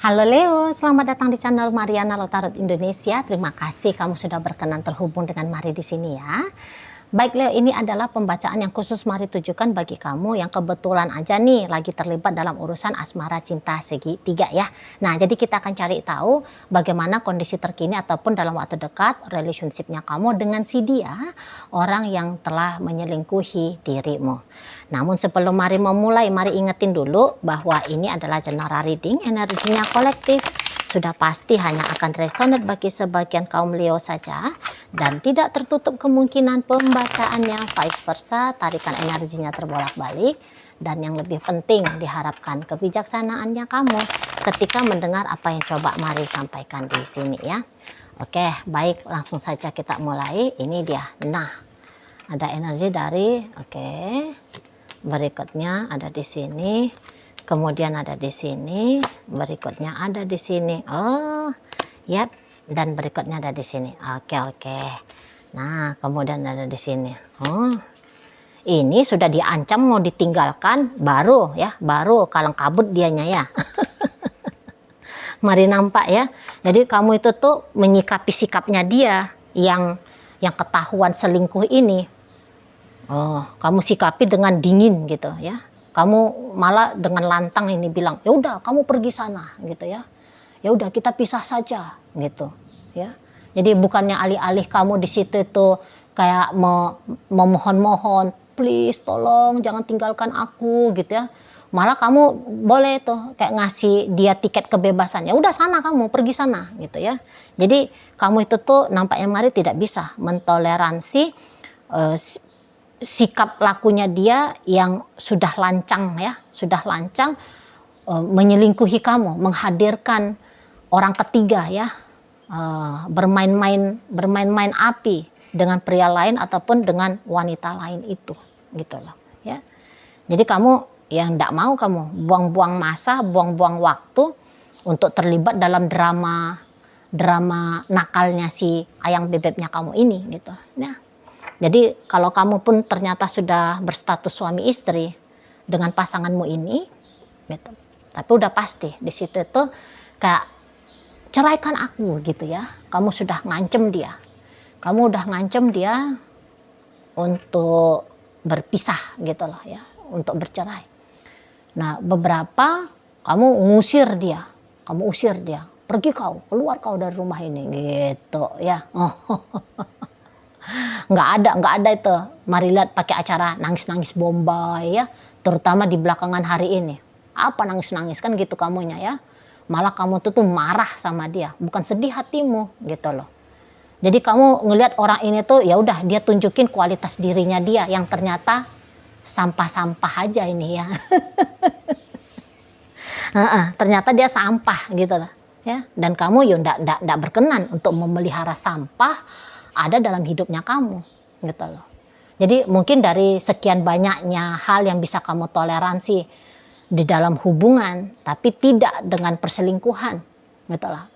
Halo Leo, selamat datang di channel Mariana Lotarot Indonesia. Terima kasih kamu sudah berkenan terhubung dengan Mari di sini ya. Baik Leo, ini adalah pembacaan yang khusus Mari tujukan bagi kamu yang kebetulan aja nih lagi terlibat dalam urusan asmara cinta segitiga ya. Nah, jadi kita akan cari tahu bagaimana kondisi terkini ataupun dalam waktu dekat relationship-nya kamu dengan si dia, orang yang telah menyelingkuhi dirimu. Namun sebelum Mari memulai, Mari ingetin dulu bahwa ini adalah general reading, energinya kolektif. Sudah pasti hanya akan resonate bagi sebagian kaum Leo saja dan tidak tertutup kemungkinan pembacaannya vice versa, tarikan energinya terbolak-balik, dan yang lebih penting diharapkan kebijaksanaannya kamu ketika mendengar apa yang coba Mari sampaikan di sini ya. Oke, baik, langsung saja kita mulai. Ini dia. Nah, ada energi dari berikutnya ada di sini. Kemudian ada di sini, berikutnya ada di sini. Oh, yap, dan berikutnya ada di sini. Oke. Nah, kemudian ada di sini. Oh, ini sudah diancam mau ditinggalkan, baru kalang kabut dianya ya. Mari nampak ya. Jadi kamu itu tuh menyikapi sikapnya dia yang ketahuan selingkuh ini. Oh, kamu sikapi dengan dingin gitu ya. Kamu malah dengan lantang ini bilang, ya udah kamu pergi sana gitu ya. Ya udah kita pisah saja gitu ya. Jadi bukannya alih-alih kamu di situ itu kayak memohon-mohon, please tolong jangan tinggalkan aku gitu ya. Malah kamu boleh tuh kayak ngasih dia tiket kebebasan. Ya udah sana kamu pergi sana gitu ya. Jadi kamu itu tuh nampaknya Mari tidak bisa mentoleransi sikap lakunya dia yang sudah lancang ya, menyelingkuhi kamu, menghadirkan orang ketiga ya, bermain-main api dengan pria lain ataupun dengan wanita lain itu, gitu loh ya. Jadi kamu yang tidak mau kamu buang-buang masa, buang-buang waktu untuk terlibat dalam drama nakalnya si ayang bebeknya kamu ini gitu ya. Jadi kalau kamu pun ternyata sudah berstatus suami istri dengan pasanganmu ini, gitu. Tapi udah pasti di situ itu kayak ceraikan aku gitu ya. Kamu sudah ngancem dia. Kamu udah ngancem dia untuk berpisah gitu loh ya, untuk bercerai. Nah, beberapa kamu ngusir dia. Kamu usir dia. Pergi kau, keluar kau dari rumah ini gitu ya. nggak ada itu. Mari lihat pakai acara nangis-nangis Bombay ya, terutama di belakangan hari ini. Apa nangis-nangis kan gitu kamunya ya. Malah kamu tuh marah sama dia, bukan sedih hatimu gitu loh. Jadi kamu ngelihat orang ini tuh ya udah dia tunjukin kualitas dirinya dia yang ternyata sampah-sampah aja ini ya. Ternyata dia sampah gitu loh ya. Dan kamu ya ndak berkenan untuk memelihara sampah ada dalam hidupnya kamu gitu loh. Jadi mungkin dari sekian banyaknya hal yang bisa kamu toleransi di dalam hubungan, tapi tidak dengan perselingkuhan gitu loh.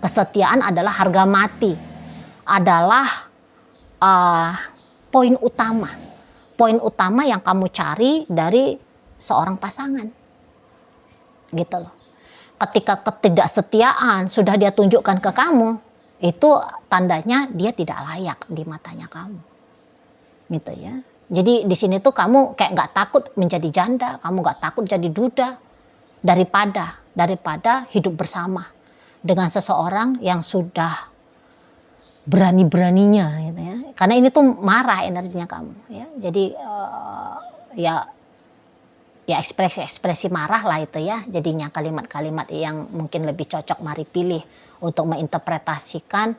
Kesetiaan adalah harga mati, adalah poin utama yang kamu cari dari seorang pasangan gitu loh. Ketika ketidaksetiaan sudah dia tunjukkan ke kamu, itu tandanya dia tidak layak di matanya kamu gitu ya. Jadi di sini tuh kamu kayak nggak takut menjadi janda, kamu nggak takut jadi duda daripada hidup bersama dengan seseorang yang sudah berani-beraninya gitu ya. Karena ini tuh marah energinya kamu ya. Jadi ya ekspresi marah lah itu ya, jadinya kalimat-kalimat yang mungkin lebih cocok Mari pilih untuk menginterpretasikan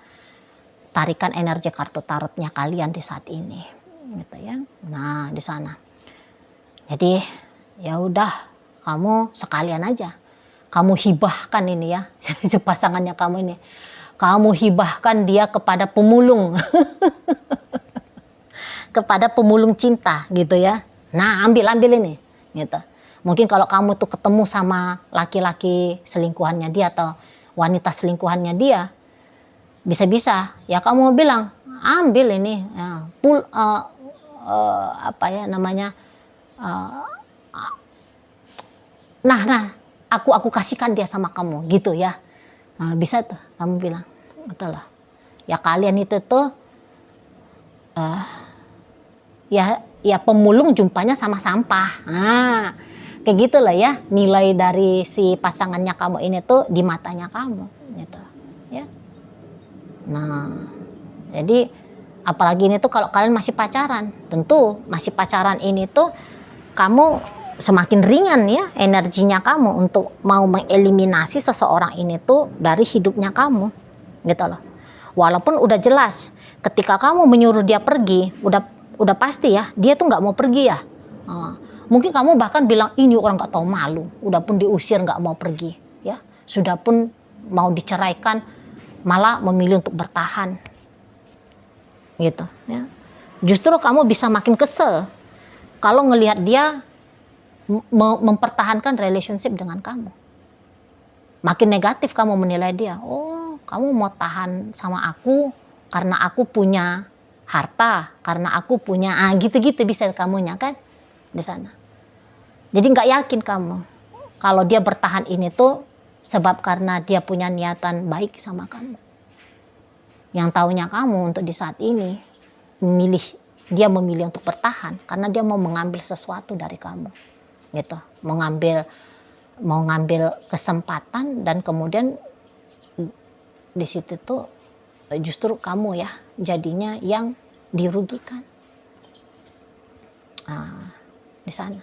tarikan energi kartu tarotnya kalian di saat ini gitu ya. Nah di sana jadi ya udah kamu sekalian aja kamu hibahkan ini ya pasangannya kamu ini, kamu hibahkan dia kepada pemulung kepada pemulung cinta gitu ya. Nah ambil ini gitu. Mungkin kalau kamu tuh ketemu sama laki-laki selingkuhannya dia atau wanita selingkuhannya dia, bisa-bisa ya kamu bilang ambil ini ya, nah aku kasihkan dia sama kamu gitu ya. Nah, bisa tuh kamu bilang, betul lah. Ya kalian itu tuh ya pemulung jumpanya sama sampah. Nah, kayak gitu lah ya nilai dari si pasangannya kamu ini tuh di matanya kamu gitu ya. Nah, jadi apalagi ini tuh kalau kalian masih pacaran, tentu masih pacaran ini tuh kamu semakin ringan ya energinya kamu untuk mau mengeliminasi seseorang ini tuh dari hidupnya kamu gitu loh. Walaupun udah jelas ketika kamu menyuruh dia pergi, udah pasti ya dia tuh nggak mau pergi ya. Mungkin kamu bahkan bilang ini orang nggak tahu malu, udah pun diusir nggak mau pergi ya, sudah pun mau diceraikan malah memilih untuk bertahan gitu ya. Justru kamu bisa makin kesel kalau ngelihat dia mempertahankan relationship dengan kamu. Makin negatif kamu menilai dia. Oh, kamu mau tahan sama aku karena aku punya harta, karena aku punya gitu-gitu bisa kamunya kan di sana. Jadi nggak yakin kamu kalau dia bertahan ini tuh sebab karena dia punya niatan baik sama kamu. Yang taunya kamu untuk di saat ini dia memilih untuk bertahan karena dia mau mengambil sesuatu dari kamu gitu, mau ngambil kesempatan, dan kemudian di situ tuh justru kamu ya jadinya yang dirugikan. Di sana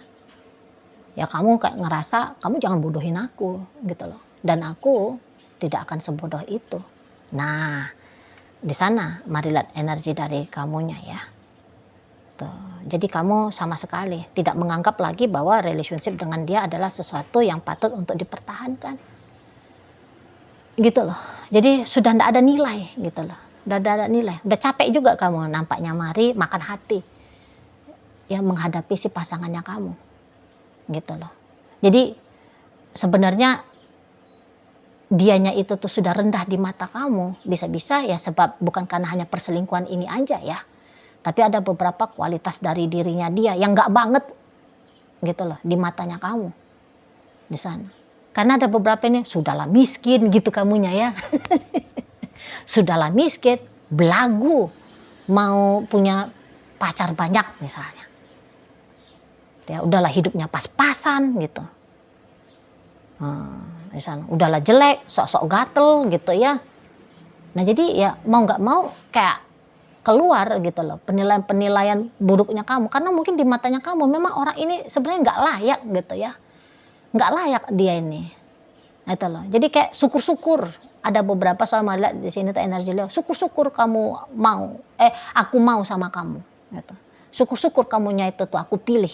ya kamu kayak ngerasa kamu jangan bodohin aku gitu loh, dan aku tidak akan sebodoh itu. Nah, di sana mari lihat energi dari kamunya ya. Tuh. Jadi kamu sama sekali tidak menganggap lagi bahwa relationship dengan dia adalah sesuatu yang patut untuk dipertahankan. Gitu loh. Jadi sudah tidak ada nilai gitu loh. Udah ada nilai. Udah capek juga kamu nampaknya mari makan hati. Ya menghadapi si pasangannya kamu. Gitu loh. Jadi sebenarnya dianya itu tuh sudah rendah di mata kamu. Bisa-bisa ya sebab bukan karena hanya perselingkuhan ini aja ya. Tapi ada beberapa kualitas dari dirinya dia yang gak banget gitu loh di matanya kamu di sana. Karena ada beberapa ini sudahlah miskin gitu kamunya ya. Sudahlah miskin, belagu, mau punya pacar banyak misalnya. Ya udahlah hidupnya pas-pasan gitu. Di sana udahlah jelek, sok-sok gatel gitu ya. Nah jadi ya mau gak mau kayak keluar gitu loh penilaian buruknya kamu, karena mungkin di matanya kamu memang orang ini sebenarnya nggak layak gitu ya, nggak layak dia ini itu loh. Jadi kayak syukur-syukur ada beberapa soal lihat di sini tuh energi lo, syukur-syukur kamu mau aku mau sama kamu gitu. Syukur-syukur kamunya itu tuh aku pilih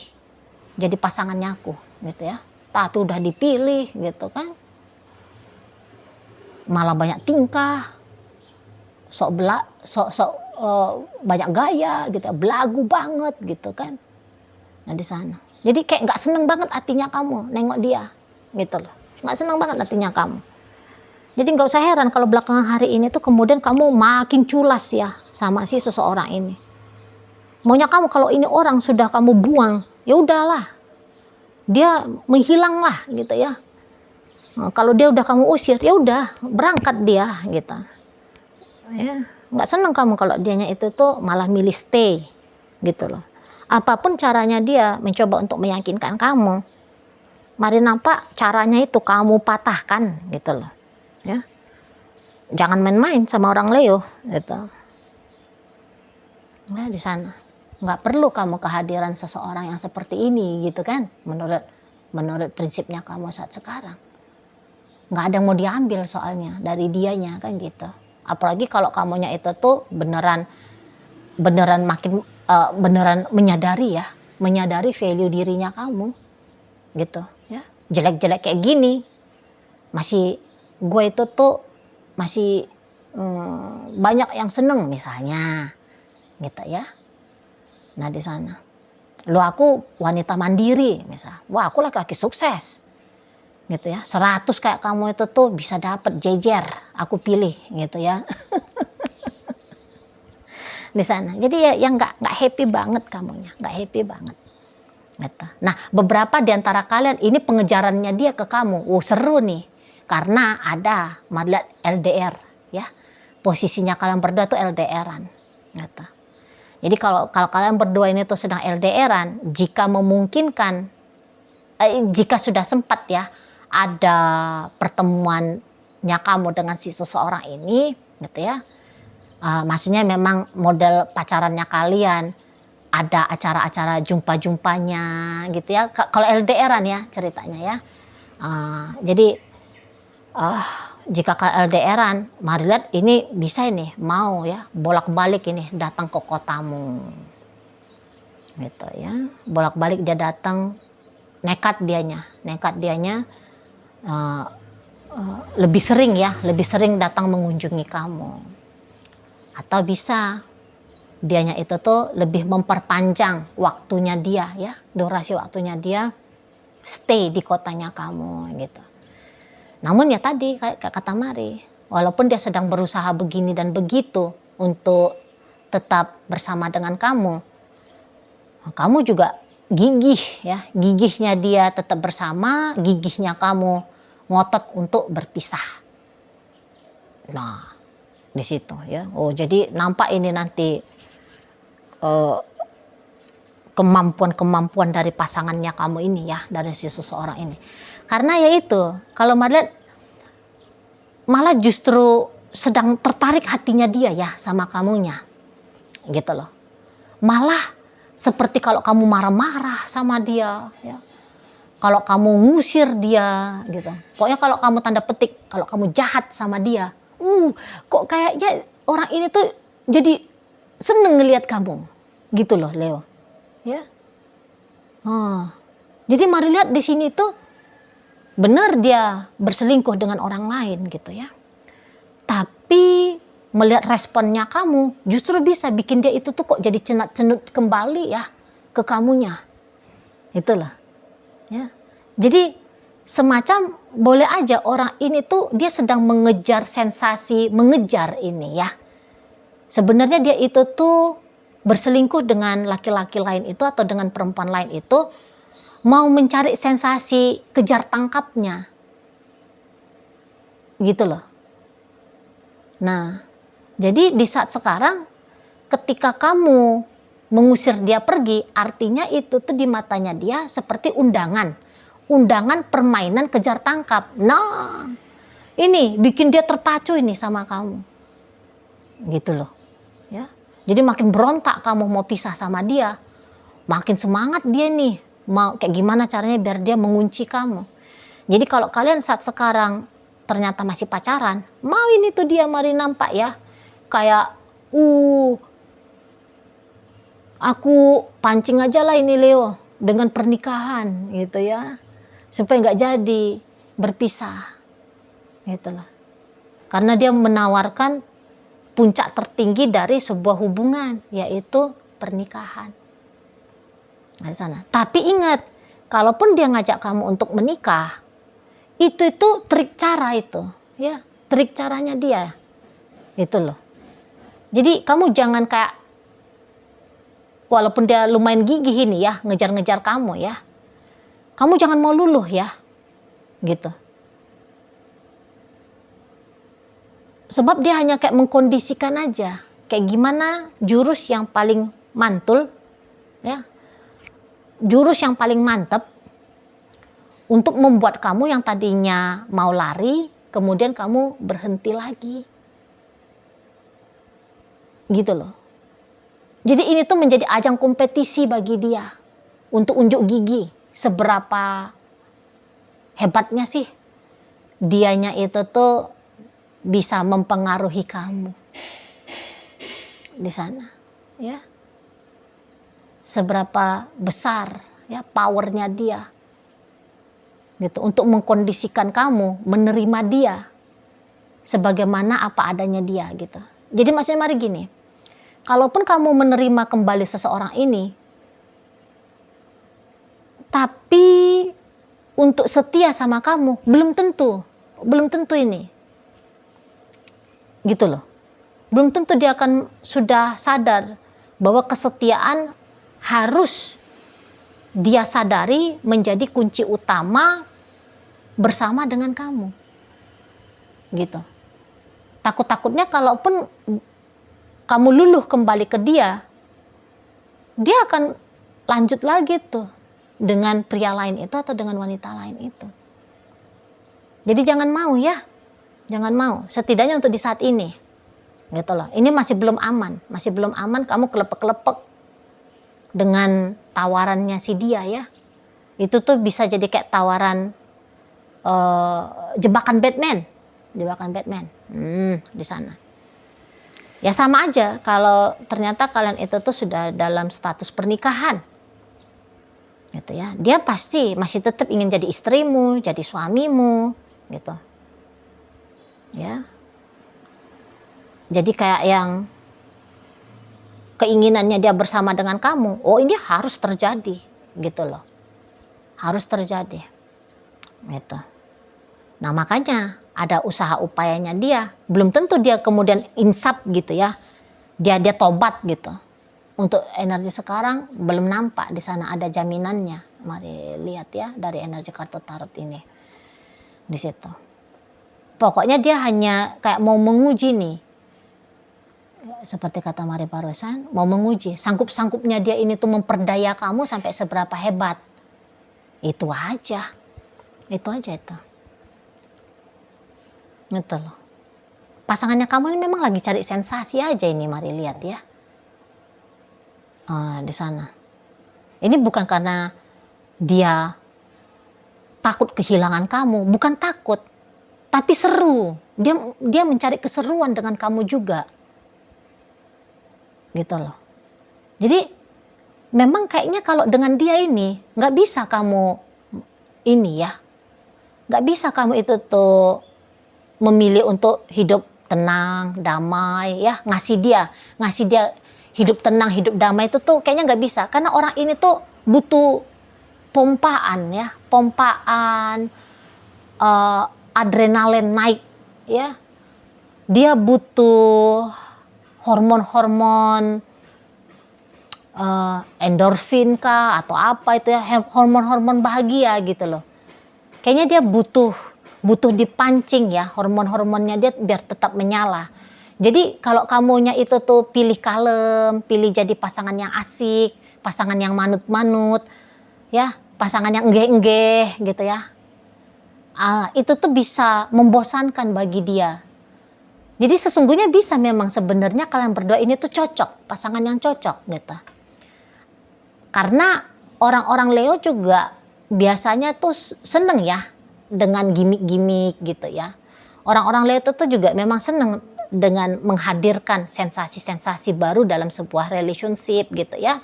jadi pasangannya aku gitu ya, tapi udah dipilih gitu kan malah banyak tingkah, sok banyak gaya gitu, belagu banget gitu kan. Nah di sana jadi kayak nggak seneng banget hatinya kamu nengok dia gitu loh, nggak seneng banget hatinya kamu. Jadi nggak usah heran kalau belakangan hari ini tuh kemudian kamu makin culas ya sama si seseorang ini. Maunya kamu kalau ini orang sudah kamu buang ya udahlah dia menghilang lah gitu ya. Nah, kalau dia udah kamu usir ya udah berangkat dia gitu ya. Nggak seneng kamu kalau dianya itu tuh malah milih stay gitu loh. Apapun caranya dia mencoba untuk meyakinkan kamu, mari nampak caranya itu kamu patahkan gitu loh ya. Jangan main-main sama orang Leo gitu. Nah di sana nggak perlu kamu kehadiran seseorang yang seperti ini gitu kan, menurut prinsipnya kamu saat sekarang. Nggak ada yang mau diambil soalnya dari dianya kan gitu. Apalagi kalau kamunya itu tuh beneran menyadari value dirinya kamu gitu ya. Jelek-jelek kayak gini masih gue itu tuh masih banyak yang seneng misalnya gitu ya. Nah di sana lo aku wanita mandiri misal, wah aku laki-laki sukses gitu ya, 100 kayak kamu itu tuh bisa dapet jejer, aku pilih gitu ya. Di sana jadi ya yang nggak happy banget kamunya, nggak happy banget Gitu. Nah, beberapa di antara kalian ini pengejarannya dia ke kamu. Seru nih. Karena ada lihat LDR ya. Posisinya kalian berdua tuh LDR-an. Gitu. Jadi kalau kalian berdua ini tuh sedang LDR-an, jika memungkinkan jika sudah sempat ya ada pertemuannya kamu dengan si seseorang ini gitu ya. Maksudnya memang model pacarannya kalian, ada acara-acara jumpa-jumpanya gitu ya. Kalau LDR-an ya ceritanya ya. Jadi jika LDR-an, mari lihat ini bisa ini mau ya bolak-balik ini datang ke kotamu. Gitu ya. Bolak-balik dia datang, nekat dianya lebih sering datang mengunjungi kamu. Atau bisa dianya itu tuh lebih memperpanjang waktunya dia ya, durasi waktunya dia stay di kotanya kamu gitu. Namun ya tadi kayak kata Mari, walaupun dia sedang berusaha begini dan begitu untuk tetap bersama dengan kamu juga gigih ya, gigihnya dia tetap bersama, gigihnya kamu ngotot untuk berpisah. Nah, di situ ya. Jadi nampak ini nanti kemampuan dari pasangannya kamu ini ya, dari si seseorang ini. Karena ya itu, kalau melihat malah justru sedang tertarik hatinya dia ya sama kamunya. Gitu loh. Malah seperti kalau kamu marah-marah sama dia ya. Kalau kamu ngusir dia gitu. Pokoknya kalau kamu tanda petik, kalau kamu jahat sama dia, kok kayaknya orang ini tuh jadi seneng ngelihat kamu. Gitu loh Leo. Ya. Jadi mari lihat di sini tuh benar dia berselingkuh dengan orang lain gitu ya. Tapi melihat responnya kamu justru bisa bikin dia itu tuh kok jadi cenut kembali ya ke kamunya. Itulah. Ya. Jadi semacam boleh aja orang ini tuh dia sedang mengejar sensasi, mengejar ini ya. Sebenarnya dia itu tuh berselingkuh dengan laki-laki lain itu atau dengan perempuan lain itu mau mencari sensasi kejar tangkapnya. Gitu loh. Nah, jadi di saat sekarang ketika kamu mengusir dia pergi, artinya itu tuh di matanya dia seperti undangan permainan kejar tangkap. Nah, ini bikin dia terpacu ini sama kamu. Gitu loh. Ya. Jadi makin berontak kamu mau pisah sama dia, makin semangat dia nih mau kayak gimana caranya biar dia mengunci kamu. Jadi kalau kalian saat sekarang ternyata masih pacaran, mau ini tuh dia mari nampak ya kayak aku pancing aja lah ini Leo dengan pernikahan gitu ya, supaya nggak jadi berpisah gitulah. Karena dia menawarkan puncak tertinggi dari sebuah hubungan, yaitu pernikahan. Nah, di sana. Tapi ingat, kalaupun dia ngajak kamu untuk menikah, itu trik cara itu, ya, trik caranya dia, itu loh. Jadi kamu jangan kayak, walaupun dia lumayan gigih ini ya, ngejar-ngejar kamu ya, kamu jangan mau luluh ya, gitu. Sebab dia hanya kayak mengkondisikan aja, kayak gimana jurus yang paling mantul, ya, jurus yang paling mantap untuk membuat kamu yang tadinya mau lari, kemudian kamu berhenti lagi. Gitu loh. Jadi ini tuh menjadi ajang kompetisi bagi dia untuk unjuk gigi seberapa hebatnya sih dianya itu tuh bisa mempengaruhi kamu di sana, ya. Seberapa besar ya powernya dia gitu untuk mengkondisikan kamu menerima dia sebagaimana apa adanya dia gitu. Jadi maksudnya mari gini, kalaupun kamu menerima kembali seseorang ini, tapi untuk setia sama kamu belum tentu ini, gitu loh. Belum tentu dia akan sudah sadar bahwa kesetiaan harus dia sadari menjadi kunci utama bersama dengan kamu. Gitu. Takut-takutnya kalaupun kamu luluh kembali ke dia akan lanjut lagi tuh dengan pria lain itu atau dengan wanita lain itu. Jadi jangan mau ya. Jangan mau. Setidaknya untuk di saat ini. Gitu loh. Ini masih belum aman. Masih belum aman kamu kelepek-kelepek dengan tawarannya si dia ya. Itu tuh bisa jadi kayak tawaran jebakan Batman. Jebakan Batman. Di sana. Ya sama aja kalau ternyata kalian itu tuh sudah dalam status pernikahan. Gitu ya. Dia pasti masih tetap ingin jadi istrimu, jadi suamimu, gitu. Ya. Jadi kayak yang keinginannya dia bersama dengan kamu, oh ini harus terjadi, gitu loh. Harus terjadi. Gitu. Nah, makanya ada usaha upayanya dia. Belum tentu dia kemudian insaf gitu ya. Dia tobat gitu. Untuk energi sekarang belum nampak di sana ada jaminannya. Mari lihat ya dari energi kartu tarot ini. Di situ. Pokoknya dia hanya kayak mau menguji nih. Seperti kata Mari barusan, mau menguji. Sanggup-sanggupnya dia ini tuh memperdaya kamu sampai seberapa hebat. Itu aja. Itu aja itu. Gitu loh. Pasangannya kamu ini memang lagi cari sensasi aja ini, mari lihat ya. Di sana. Ini bukan karena dia takut kehilangan kamu, bukan takut, tapi seru. Dia mencari keseruan dengan kamu juga. Gitu loh. Jadi memang kayaknya kalau dengan dia ini nggak bisa kamu ini ya. Nggak bisa kamu itu tuh memilih untuk hidup tenang, damai ya, ngasih dia hidup tenang, hidup damai itu tuh kayaknya nggak bisa. Karena orang ini tuh butuh pompaan ya, adrenalin naik ya. Dia butuh hormon-hormon endorfin kah atau apa itu ya, hormon-hormon bahagia gitu loh. Kayaknya dia butuh dipancing ya hormon-hormonnya dia biar tetap menyala. Jadi kalau kamunya itu tuh pilih kalem, pilih jadi pasangan yang asik, pasangan yang manut-manut, ya, pasangan yang enggeh-enggeh gitu ya. Itu tuh bisa membosankan bagi dia. Jadi sesungguhnya bisa memang sebenarnya kalian berdua ini tuh cocok, pasangan yang cocok gitu. Karena orang-orang Leo juga biasanya tuh seneng ya dengan gimmick-gimmick gitu ya. Orang-orang Leo itu juga memang seneng dengan menghadirkan sensasi-sensasi baru dalam sebuah relationship gitu ya.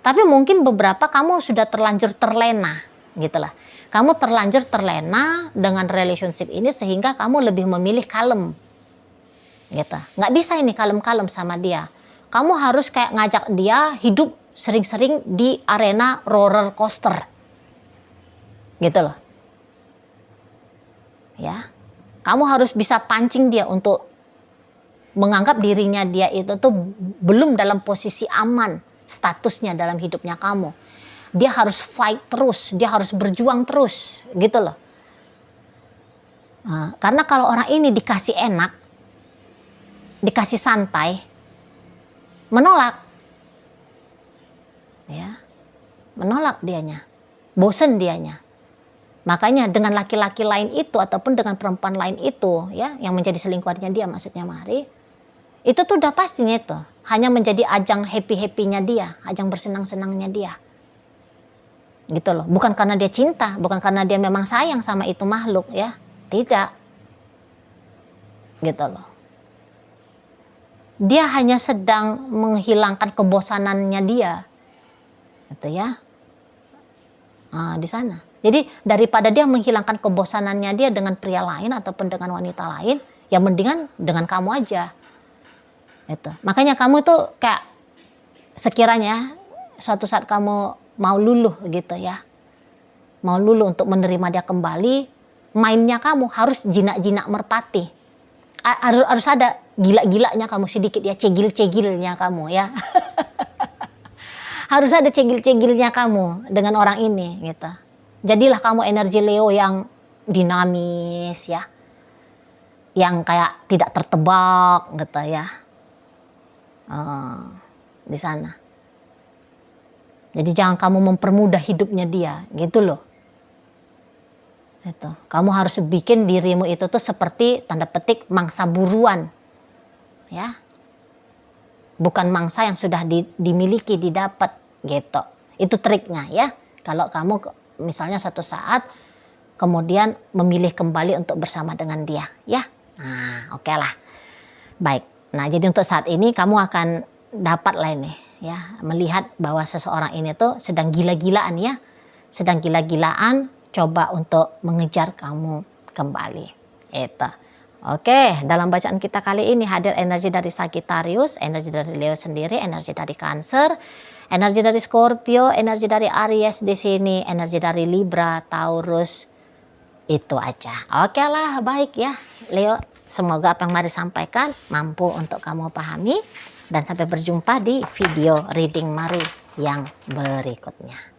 Tapi mungkin beberapa kamu sudah terlanjur terlena gitu lah. Kamu terlanjur terlena dengan relationship ini sehingga kamu lebih memilih kalem gitu. Nggak bisa ini kalem-kalem sama dia. Kamu harus kayak ngajak dia hidup sering-sering di arena roller coaster gitu loh. Ya, kamu harus bisa pancing dia untuk menganggap dirinya dia itu tuh belum dalam posisi aman statusnya dalam hidupnya kamu. Dia harus fight terus, dia harus berjuang terus, gitu loh. Karena kalau orang ini dikasih enak, dikasih santai, menolak, ya, menolak dianya, bosen dianya. Makanya dengan laki-laki lain itu ataupun dengan perempuan lain itu ya yang menjadi selingkuhannya dia maksudnya Mari, itu tuh udah pastinya itu hanya menjadi ajang happy-happynya dia, ajang bersenang-senangnya dia. Gitu loh. Bukan karena dia cinta, bukan karena dia memang sayang sama itu makhluk ya. Tidak. Gitu loh. Dia hanya sedang menghilangkan kebosanannya dia. Gitu ya. Di sana. Jadi daripada dia menghilangkan kebosanannya dia dengan pria lain ataupun dengan wanita lain, ya mendingan dengan kamu aja. Itu. Makanya kamu tuh kayak sekiranya suatu saat kamu mau luluh gitu ya. Mau luluh untuk menerima dia kembali, mainnya kamu harus jinak-jinak merpati. Harus ada gila-gilanya kamu sedikit ya, cegil-cegilnya kamu ya. harus ada cegil-cegilnya kamu dengan orang ini gitu. Jadilah kamu energi Leo yang dinamis ya, yang kayak tidak tertebak gitu ya. Di sana. Jadi jangan kamu mempermudah hidupnya dia gitu loh. Itu. Kamu harus bikin dirimu itu tuh seperti tanda petik mangsa buruan. Ya. Bukan mangsa yang sudah dimiliki, didapat gitu. Itu triknya ya. Kalau kamu misalnya suatu saat kemudian memilih kembali untuk bersama dengan dia ya. Nah, oke lah. Baik. Nah, jadi untuk saat ini kamu akan dapat lah ini ya, melihat bahwa seseorang ini tuh sedang gila-gilaan ya. Sedang gila-gilaan coba untuk mengejar kamu kembali. Itu. Oke, dalam bacaan kita kali ini hadir energi dari Sagittarius, energi dari Leo sendiri, energi dari Cancer, energi dari Scorpio, energi dari Aries di sini, energi dari Libra, Taurus. Itu aja. Oke lah, baik ya Leo. Semoga apa yang Mari sampaikan mampu untuk kamu pahami. Dan sampai berjumpa di video reading Mari yang berikutnya.